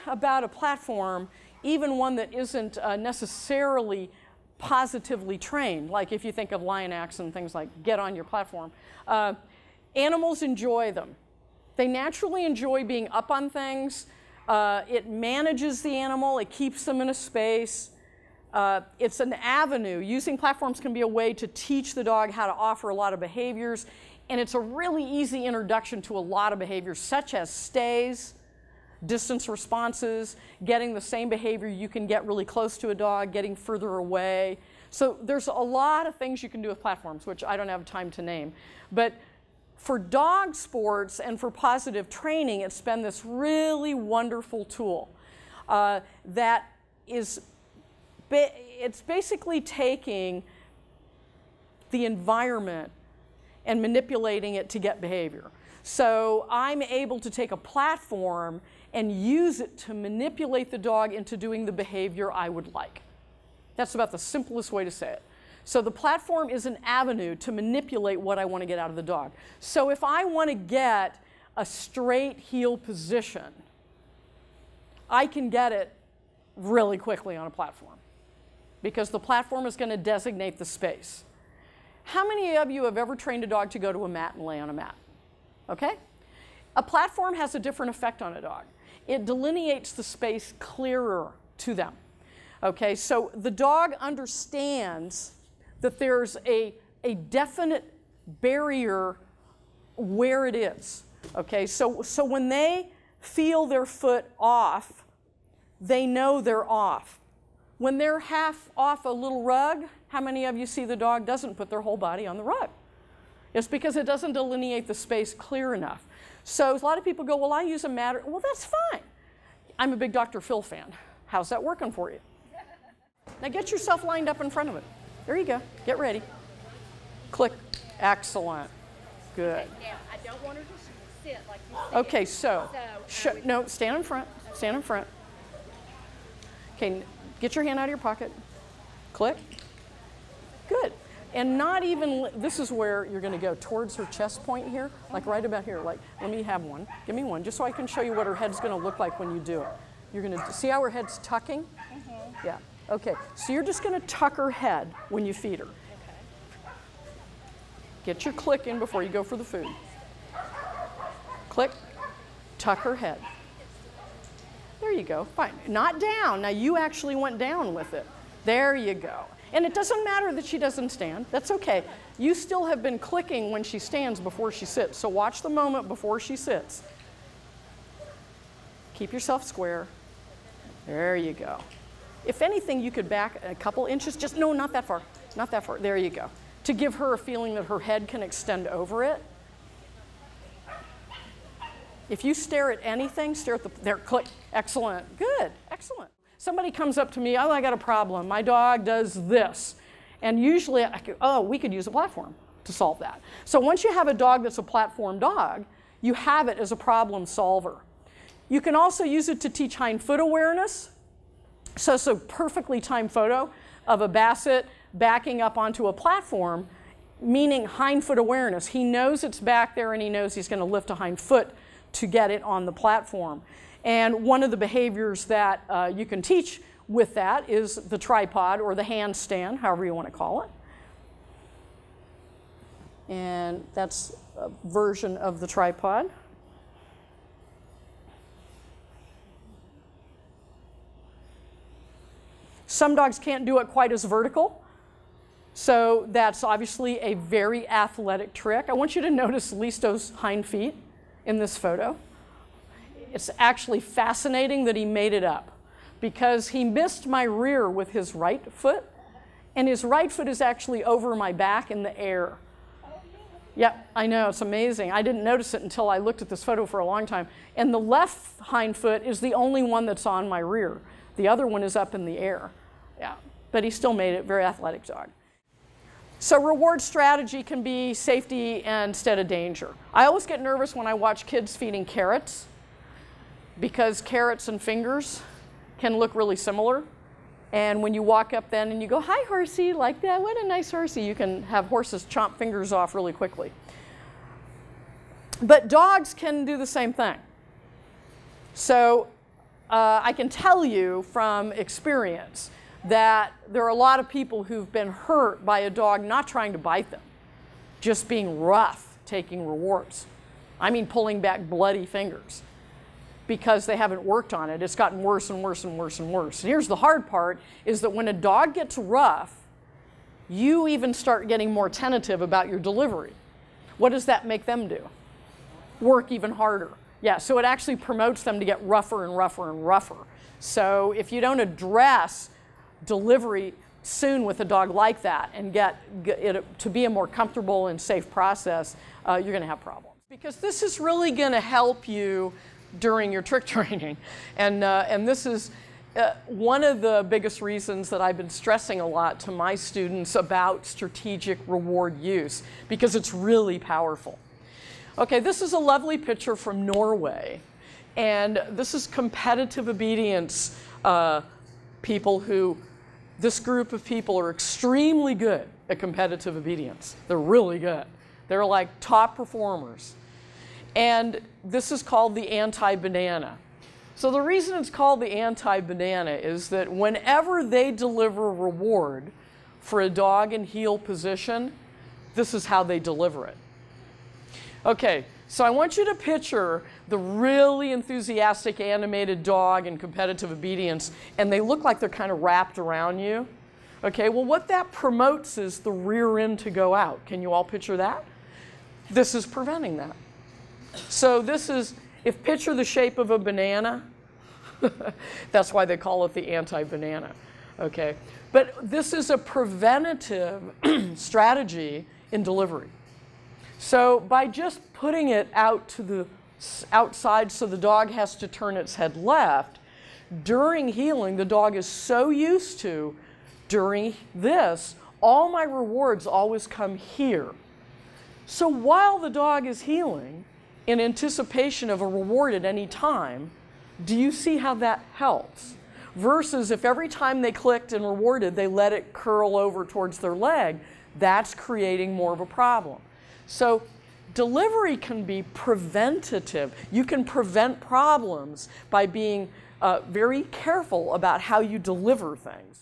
about a platform, even one that isn't necessarily positively trained, like if you think of lion acts and things like get on your platform, animals enjoy them. They naturally enjoy being up on things. It manages the animal. It keeps them in a space. It's an avenue. Using platforms can be a way to teach the dog how to offer a lot of behaviors. And it's a really easy introduction to a lot of behaviors, such as stays, distance responses, getting the same behavior you can get really close to a dog, getting further away. So there's a lot of things you can do with platforms, which I don't have time to name. But for dog sports and for positive training, it's been this really wonderful tool that is, it's basically taking the environment and manipulating it to get behavior. So I'm able to take a platform and use it to manipulate the dog into doing the behavior I would like. That's about the simplest way to say it. So the platform is an avenue to manipulate what I want to get out of the dog. So if I want to get a straight heel position, I can get it really quickly on a platform because the platform is going to designate the space. How many of you have ever trained a dog to go to a mat and lay on a mat? Okay? A platform has a different effect on a dog. It delineates the space clearer to them. Okay, so the dog understands that there's a definite barrier where it is. Okay, so when they feel their foot off, they know they're off. When they're half off a little rug, how many of you see the dog doesn't put their whole body on the rug? It's because it doesn't delineate the space clear enough. So a lot of people go, well, I use a mat. Well, that's fine. I'm a big Dr. Phil fan. How's that working for you? Now get yourself lined up in front of it. There you go. Get ready. Click. Excellent. Good. Now, I don't want her to sit like you said. Okay, so no, stand in front. Stand in front. Okay, get your hand out of your pocket. Click. Good. And not even, this is where you're going to go towards her chest point here, like right about here. Like, let me have one. Give me one, just so I can show you what her head's going to look like when you do it. You're going to see how her head's tucking? Mm-hmm. Yeah. Okay. So you're just going to tuck her head when you feed her. Okay. Get your click in before you go for the food. Click. Tuck her head. There you go. Fine. Not down. Now you actually went down with it. There you go. And it doesn't matter that she doesn't stand. That's okay. You still have been clicking when she stands before she sits. So watch the moment before she sits. Keep yourself square. There you go. If anything, you could back a couple inches. Just, no, not that far. Not that far. There you go. To give her a feeling that her head can extend over it. If you stare at anything, stare at the, there, click. Excellent. Good. Excellent. Somebody comes up to me, oh, I got a problem. My dog does this. And usually, we could use a platform to solve that. So once you have a dog that's a platform dog, you have it as a problem solver. You can also use it to teach hind foot awareness. So perfectly timed photo of a basset backing up onto a platform, meaning hind foot awareness. He knows it's back there and he knows he's going to lift a hind foot to get it on the platform. And one of the behaviors that you can teach with that is the tripod or the handstand, however you want to call it. And that's a version of the tripod. Some dogs can't do it quite as vertical. So that's obviously a very athletic trick. I want you to notice Listo's hind feet in this photo. It's actually fascinating that he made it up because he missed my rear with his right foot, and his right foot is actually over my back in the air. Yeah, I know, it's amazing. I didn't notice it until I looked at this photo for a long time. And the left hind foot is the only one that's on my rear. The other one is up in the air. Yeah, but he still made it. Very athletic dog. So reward strategy can be safety instead of danger. I always get nervous when I watch kids feeding carrots, because carrots and fingers can look really similar. And when you walk up then and you go, hi, horsey, like that, what a nice horsey, you can have horses chomp fingers off really quickly. But dogs can do the same thing. So I can tell you from experience that there are a lot of people who've been hurt by a dog not trying to bite them, just being rough, taking rewards. I mean pulling back bloody fingers because they haven't worked on it. It's gotten worse and worse and worse and worse. And here's the hard part, is that when a dog gets rough, you even start getting more tentative about your delivery. What does that make them do? Work even harder. Yeah, so it actually promotes them to get rougher and rougher and rougher. So if you don't address delivery soon with a dog like that and get it to be a more comfortable and safe process, you're going to have problems. Because this is really going to help you during your trick training. And this is one of the biggest reasons that I've been stressing a lot to my students about strategic reward use, because it's really powerful. Okay, this is a lovely picture from Norway. And this is competitive obedience people who, this group of people are extremely good at competitive obedience. They're really good. They're like top performers. And this is called the anti-banana. So the reason it's called the anti-banana is that whenever they deliver a reward for a dog in heel position, this is how they deliver it. Okay, so I want you to picture the really enthusiastic animated dog in competitive obedience, and they look like they're kind of wrapped around you. Okay, well what that promotes is the rear end to go out. Can you all picture that? This is preventing that. So this is, if picture the shape of a banana, that's why they call it the anti-banana, okay? But this is a preventative strategy in delivery. So by just putting it out to the outside so the dog has to turn its head left, during healing, the dog is so used to, during this, all my rewards always come here. So while the dog is healing, in anticipation of a reward at any time, do you see how that helps? Versus if every time they clicked and rewarded, they let it curl over towards their leg, that's creating more of a problem. So delivery can be preventative. You can prevent problems by being very careful about how you deliver things.